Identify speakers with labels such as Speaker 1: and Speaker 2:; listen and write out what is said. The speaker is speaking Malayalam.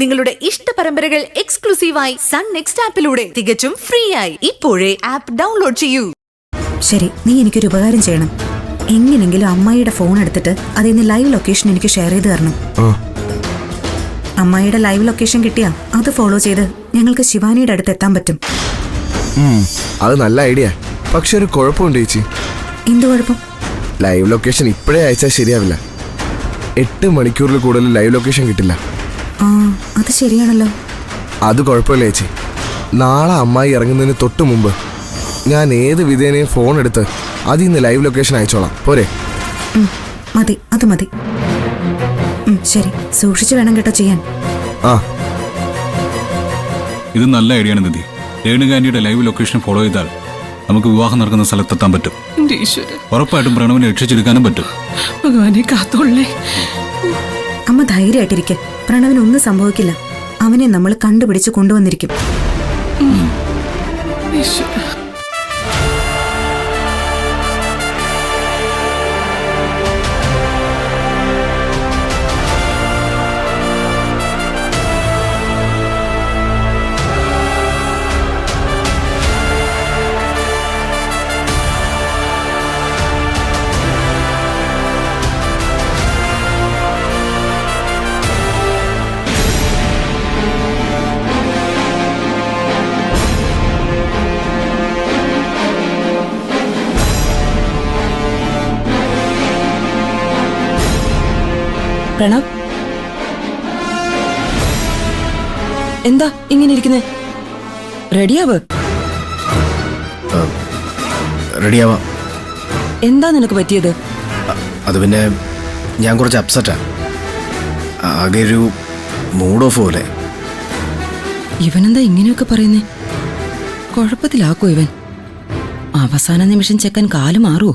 Speaker 1: നിങ്ങളുടെ ഇഷ്ട പരമ്പരകൾ എക്സ്ക്ലൂസീവായി സൺ നെക്സ്റ്റ് ആപ്പിലൂടെ തികച്ചും ഫ്രീ ആയി ഇപ്പോഴേ ആപ്പ് ഡൗൺലോഡ് ചെയ്യൂ.
Speaker 2: ശരി, നീ എനിക്കൊരു ഉപകാരം ചെയ്യണം. എങ്ങനെങ്കിലും അമ്മായിയുടെ ഫോൺ എടുത്തിട്ട് അതിന് ലൈവ് ലൊക്കേഷൻ എനിക്ക് ഷെയർ ചെയ്ത് തരണം. അമ്മായിയുടെ ലൈവ് ലൊക്കേഷൻ കിട്ടിയാ അത് ഫോളോ ചെയ്ത് ഞങ്ങൾക്ക് ശിവാനിയുടെ അടുത്ത് എത്താൻ പറ്റും.
Speaker 3: അത് നല്ല ഐഡിയ. പക്ഷെ ഒരു കുഴപ്പമുണ്ട് ചേച്ചി.
Speaker 2: എന്ത് കുഴപ്പം?
Speaker 3: ലൈവ് ലൊക്കേഷൻ ഇപ്പോഴേ അയച്ചാൽ ശരിയാവില്ല. 8 മണിക്കൂറിൽ കൂടുതൽ ലൈവ് ലൊക്കേഷൻ കിട്ടില്ല.
Speaker 2: ആ, അത് ശരിയാണല്ലോ.
Speaker 3: അത് കുഴപ്പമില്ല ചേച്ചി. നാളെ അമ്മായി ഇറങ്ങുന്നതിന് തൊട്ട് മുമ്പ് ഞാൻ ഏത് വിധേനയും ഫോൺ എടുത്ത് അതിൽ നിന്ന് ലൈവ് ലൊക്കേഷൻ അയച്ചോളാം. പോരെ?
Speaker 2: മതി, അത് മതി. ശരി, സൂക്ഷിച്ചു വേണം കേട്ടോ ചെയ്യാൻ.
Speaker 3: ആ,
Speaker 4: ഇത് നല്ല ഐഡിയ ആണ് നിധി. രേണുകാന്റിയുടെ ലൈവ് ലൊക്കേഷൻ ഫോളോ ചെയ്താൽ നമുക്ക് വിവാഹം നടക്കുന്ന സ്ഥലത്തെത്താൻ പറ്റും. ഉറപ്പായിട്ടും പ്രണവിനെ രക്ഷിച്ചെടുക്കാനും പറ്റും.
Speaker 5: ഭഗവാനെ കാത്തോളേ.
Speaker 2: അമ്മ ധൈര്യമായിട്ടിരിക്കെ. പ്രണവിനൊന്നും സംഭവിക്കില്ല. അവനെ നമ്മൾ കണ്ടുപിടിച്ച് കൊണ്ടുവന്നിരിക്കും.
Speaker 5: പ്രണവ്, എന്താ ഇങ്ങനെ ഇരിക്കുന്നേ? റെഡിയാവ്.
Speaker 6: റെഡിയാവാം.
Speaker 5: എന്താ നിനക്ക് പറ്റിയത്?
Speaker 6: അത് പിന്നെ ഞാൻ കുറച്ച് അപ്സെറ്റാ. ആകെ ഒരു മൂഡ് ഓഫ് പോലെ.
Speaker 5: ഇവനെന്താ ഇങ്ങനെയൊക്കെ പറയുന്നേ? കുഴപ്പത്തിലാക്കോ ഇവൻ? അവസാന നിമിഷം ചെക്കൻ കാല് മാറുവോ?